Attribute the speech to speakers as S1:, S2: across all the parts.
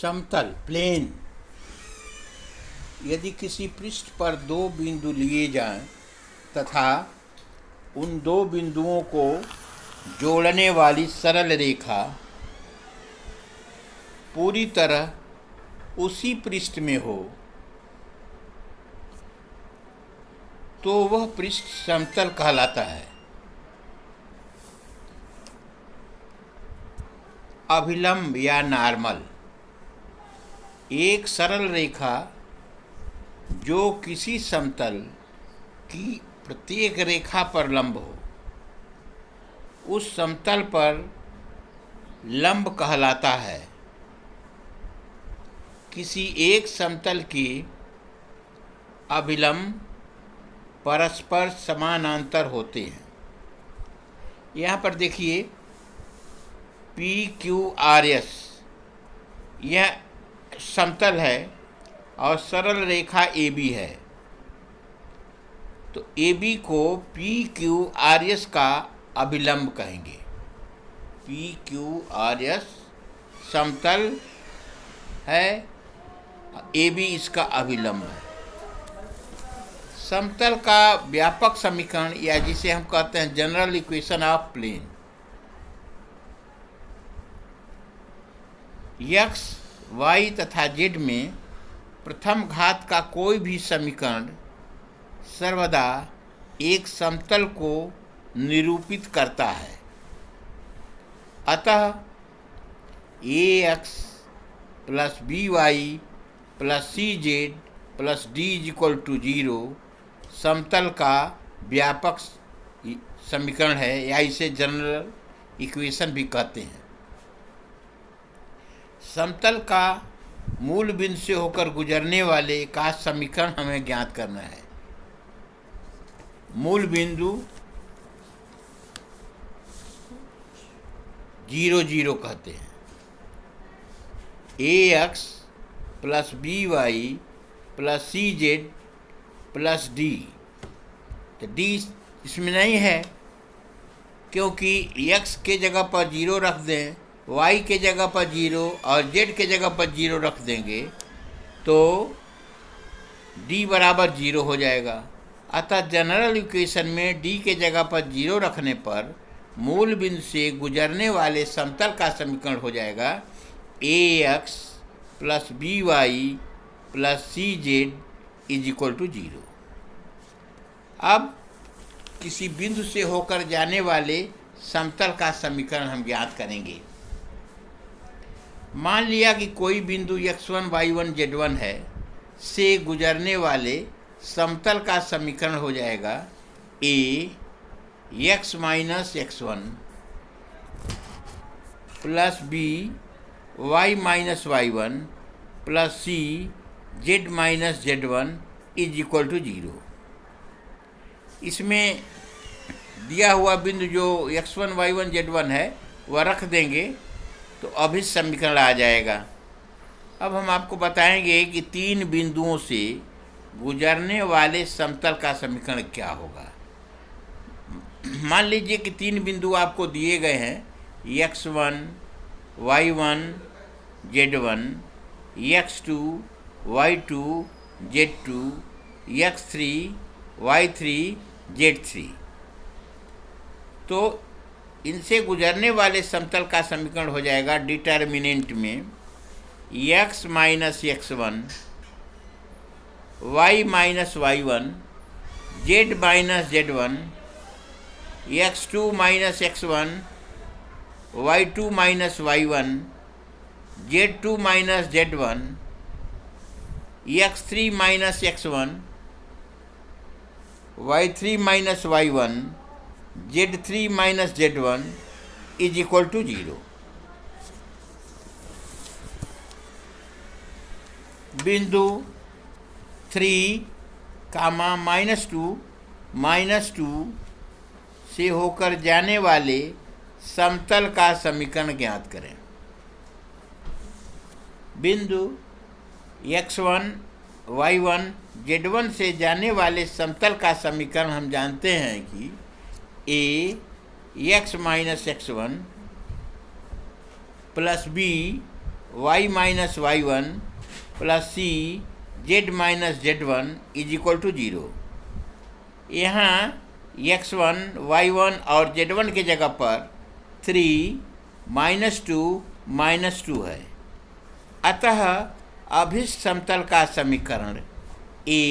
S1: समतल प्लेन। यदि किसी पृष्ठ पर दो बिंदु लिए जाएं तथा उन दो बिंदुओं को जोड़ने वाली सरल रेखा पूरी तरह उसी पृष्ठ में हो तो वह पृष्ठ समतल कहलाता है। अभिलंब या नॉर्मल एक सरल रेखा जो किसी समतल की प्रत्येक रेखा पर लंब हो, उस समतल पर लंब कहलाता है। किसी एक समतल के अभिलंब परस्पर समानांतर होते हैं। यहाँ पर देखिए PQRS यह समतल है और सरल रेखा AB है, तो AB को PQRS का अभिलंब कहेंगे। PQRS समतल है, AB इसका अभिलंब है। समतल का व्यापक समीकरण या जिसे हम कहते हैं general equation of plane, x, y तथा z में प्रथम घात का कोई भी समीकरण सर्वदा एक समतल को निरूपित करता है। अतः ax plus by plus cz plus d equal to 0 समतल का व्यापक समीकरण है या इसे जनरल इक्वेशन भी कहते हैं। समतल का मूल बिंदु से होकर गुजरने वाले का समीकरण हमें ज्ञात करना है। मूल बिंदु 0 0 कहते हैं। ax plus by plus cz plus d, तो d इसमें नहीं है क्योंकि x के जगह पर 0 रख दें, y के जगह पर 0 और z के जगह पर 0 रख देंगे तो d बराबर 0 हो जाएगा। अतः जनरल इक्वेशन में d के जगह पर 0 रखने पर मूल बिंदु से गुजरने वाले समतल का समीकरण हो जाएगा ax plus by plus cz is equal to 0। अब किसी बिंदु से होकर जाने वाले समतल का समीकरण हम ज्ञात करेंगे। मान लिया कि कोई बिंदु x1 y1 z1 है से गुजरने वाले समतल का समीकरण हो जाएगा a x minus x1 plus b y minus y1 plus c z minus z1 is equal to 0। इसमें दिया हुआ बिंदु जो x1 y1 z1 है वह रख देंगे तो अभिन्न समीकरण आ जाएगा। अब हम आपको बताएंगे कि तीन बिंदुओं से गुजरने वाले समतल का समीकरण क्या होगा। मान लीजिए कि तीन बिंदु आपको दिए गए हैं x1 y1 z1, x2 y2 z2, x3 y3 z3। तो इनसे गुजरने वाले समतल का समीकरण हो जाएगा डिटर्मिनेंट में x minus x1 y minus y1 z minus z1 x2 minus x1 y2 minus y1 z2 minus z1 x3 minus x1 y3 minus y1 z3 minus z1 is equal to 0। बिंदु 3 कामा -2 से होकर जाने वाले समतल का समीकरण ज्ञात करें। बिंदु x1 y1 z1 से जाने वाले समतल का समीकरण हम जानते हैं कि a x minus x1 plus b y minus y one plus c z minus z one is equal to 0। यहाँ x1 y1 और z1 के जगह पर 3 -2 है। अतः अभिष्ट समतल का समीकरण a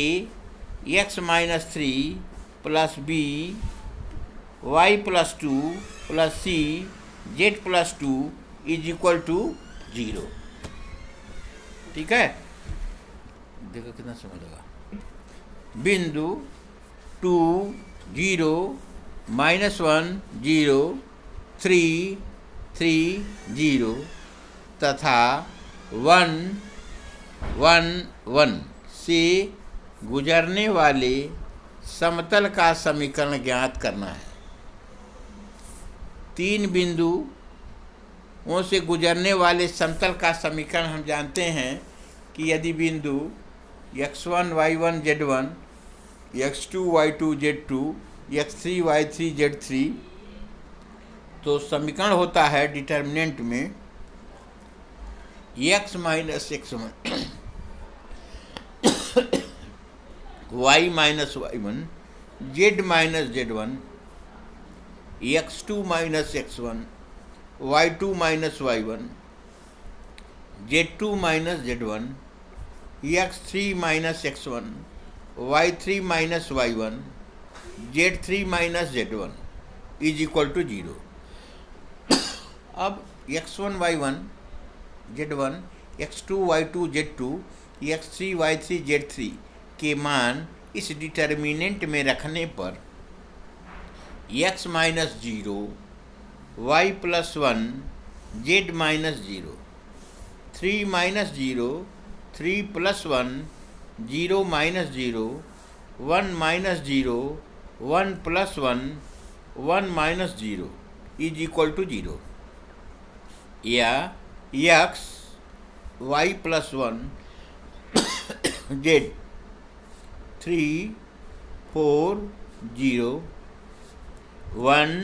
S1: x minus 3 plus b y plus 2 plus c z plus 2 is equal to 0। ठीक है, देखो कितना समय लगा। बिंदु 2 0 -1 0 3 3 0 तथा 1 1 1 से गुजरने वाले समतल का समीकरण ज्ञात करना है। 3 बिंदुओं से गुजरने वाले समतल का समीकरण हम जानते हैं कि यदि बिंदु x1 y1 z1, x2 y2 z2, x3 y3 z3, तो समीकरण होता है डिटर्मिनेंट में x minus x1 y minus y1 z minus z1 x2 minus x1 y2 minus y1 z2 minus z1 x3 minus x1 y3 minus y1 z3 minus z1 is equal to 0। अब x1 y1 z1 x2 y2 z2 x3 y3 z3 के मान इस determinant में रखने पर x minus 0 y plus 1 z minus 0 3 minus 0 3 plus 1 0 minus 0 1 minus 0 1 plus 1 1 minus 0 is equal to 0। या x y plus 1 z 3 4 0 1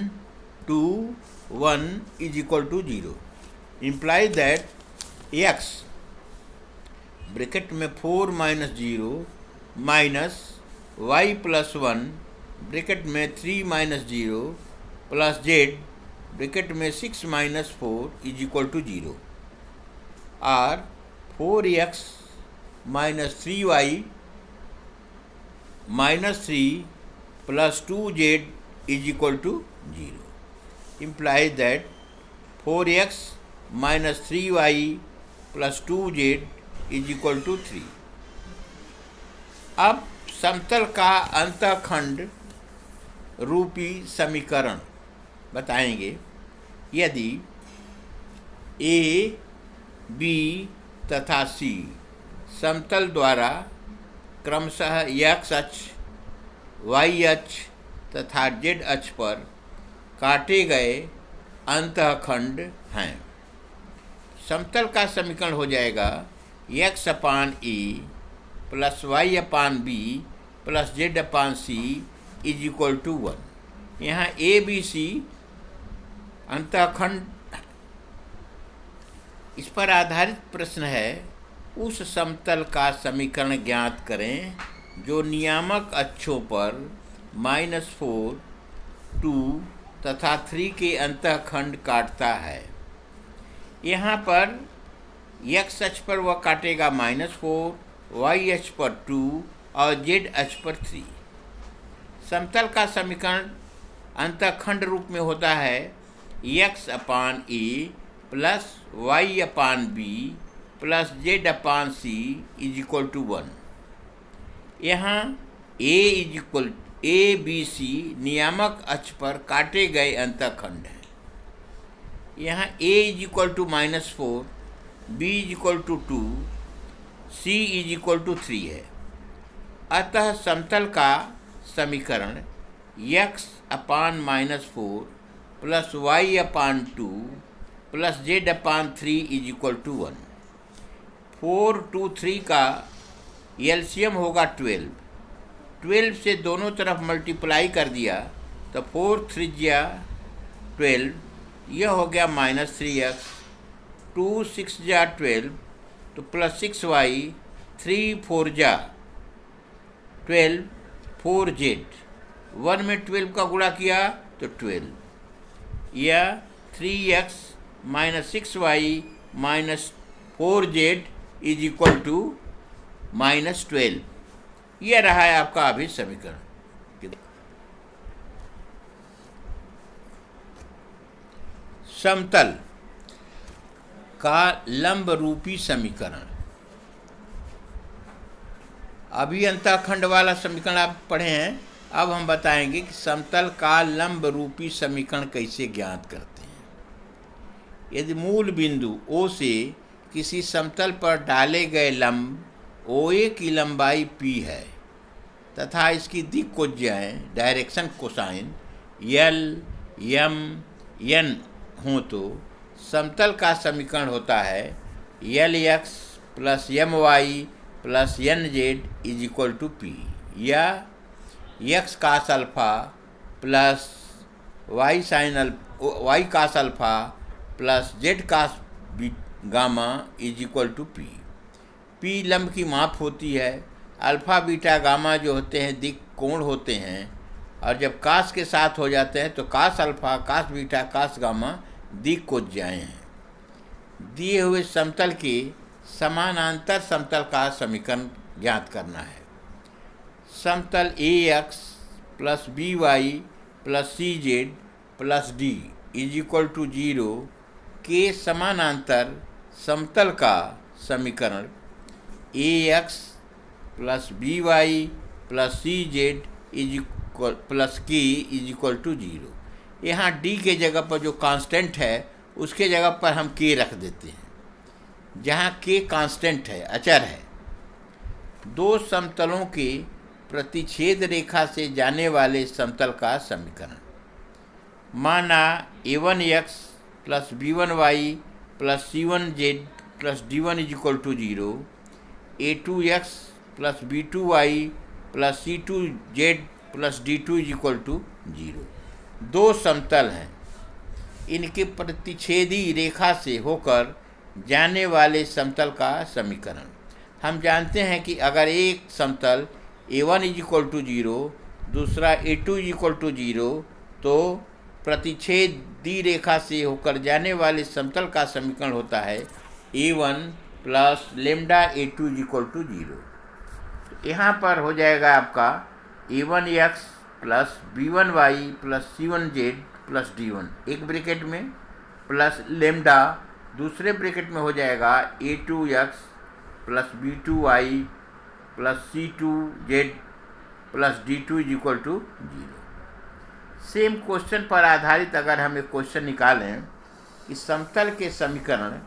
S1: 2 1 is equal to 0 implies that x bracket में 4 minus 0 minus y plus 1 bracket में 3 minus 0 plus z bracket में 6 minus 4 is equal to 0 और 4x minus 3y minus 3 plus 2z is equal to 0 implies that 4x minus 3y plus 2z is equal to 3। अब समतल का अंतःखंड रूपी समीकरण बताएंगे। यदि a, b तथा c समतल द्वारा क्रमशः x अक्ष, y अक्ष तथा z अक्ष पर काटे गए अंतःखंड हैं, समतल का समीकरण हो जाएगा x upon a plus y upon b plus z upon c is equal to 1। यहाँ a b c अंतःखंड, इस पर आधारित प्रश्न है। उस समतल का समीकरण ज्ञात करें जो नियामक अक्षों पर -4 2 तथा 3 के अंतःखंड काटता है। यहाँ पर x अक्ष पर वह काटेगा -4, y अक्ष पर 2 और z अक्ष पर 3। समतल का समीकरण अंतःखंड रूप में होता है x upon a plus y upon b plus z upon c is equal to 1। यहाँ a b c नियामक अक्ष पर काटे गए अंतःखंड हैं। यहाँ a is equal to -4, b is equal to 2, c is equal to 3 है। अतः समतल का समीकरण x upon -4 plus y upon 2 plus z upon 3 is equal to 1। 4 2 3 का एलसीएम होगा 12। 12 से दोनों तरफ मल्टीप्लाई कर दिया तो 4 3 12, यह हो गया -3x, 2 6 जा 12, तो प्लस 6y, 3 4 जा 12, 4z, 1 में 12 का गुणा किया तो 12, या 3x minus 6y minus 4z is equal to minus 12। यह रहा है आपका अभी समीकरण। समतल का लंब रूपी समीकरण। अभी अंतःखंड वाला समीकरण आप पढ़े हैं, अब हम बताएंगे कि समतल का लंब रूपी समीकरण कैसे ज्ञात करते हैं। यदि मूल बिंदु O से किसी समतल पर डाले गए लंब OA की लंबाई P है तथा इसकी दिक् कोज्याएं direction cosine L, M, N हों तो समतल का समीकरण होता है LX plus MY plus NZ is equal to P, या x cos alpha plus y cos alpha plus z cos gamma is equal to P। P लंब की माप होती है, अल्फा बीटा गामा जो होते हैं दिक् कोण होते हैं, और जब कास के साथ हो जाते हैं तो कास अल्फा कास बीटा कास गामा दिक् कोज्याएं हैं। दिए हुए समतल के समानांतर समतल का समीकरण ज्ञात करना है। समतल AX plus BY plus CZ plus D is equal to 0 के समानांतर समतल का समीकरण AX plus BY plus CZ is equal plus K is equal to 0। यहाँ D के जगह पर जो कांस्टेंट है उसके जगह पर हम K रख देते हैं, जहाँ K कांस्टेंट है, अचर है। दो समतलों के प्रतिच्छेद रेखा से जाने वाले समतल का समीकरण। माना A1x plus B1y plus C1z plus D1 is equal to 0, A2x plus B2y plus C2z plus D2 is equal to 0। दो समतल हैं, इनके प्रतिच्छेदी रेखा से होकर जाने वाले समतल का समीकरण। हम जानते हैं कि अगर एक समतल A1 इज इक्वल टू 0, दूसरा A2 इज इक्वल टू 0, तो प्रतिच्छेदी रेखा से होकर जाने वाले समतल का समीकरण होता है A1 plus lambda A2 is equal to 0। यहाँ पर हो जाएगा आपका A1x plus B1y plus C1z plus D1 एक ब्रैकेट में, प्लस लेम्डा दूसरे ब्रैकेट में हो जाएगा A2x plus B2y plus C2z plus D2 is equal to 0। Same question पर आधारित अगर हम एक क्वेश्चन निकालें कि समतल के समीकरण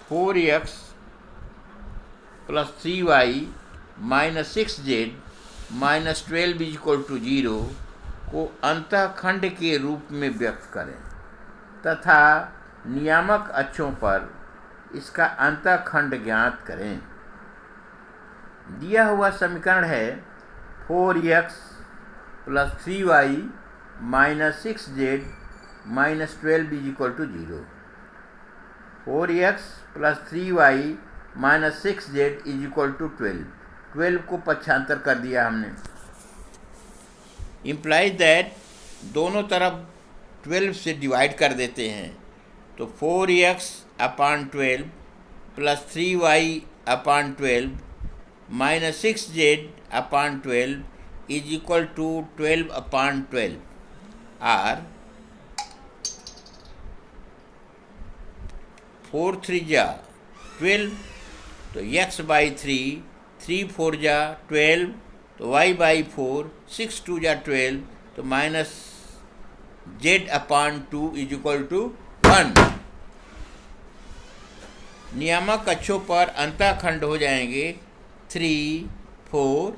S1: 4x plus 3y minus 6z minus 12 is equal to 0 को अंतःखंड के रूप में व्यक्त करें तथा नियामक अक्षों पर इसका अंतःखंड ज्ञात करें। दिया हुआ समीकरण है 4x plus 3y minus 6z minus 12 is equal to 0। 4x plus 3y minus 6z is equal to 12 को पक्षांतर कर दिया हमने। इम्प्लाइज दैट दोनों तरफ 12 से डिवाइड कर देते हैं, तो 4x upon 12 plus 3y upon 12 minus 6z upon 12 is equal to 12 upon 12 आर 4 3 जा 12, तो x बाई 3 4 जा 12, तो y बाई 4 6 2 जा 12, तो minus z upon 2 is equal to 1। नियामक अक्षों पर अंतःखंड हो जाएंगे 3 4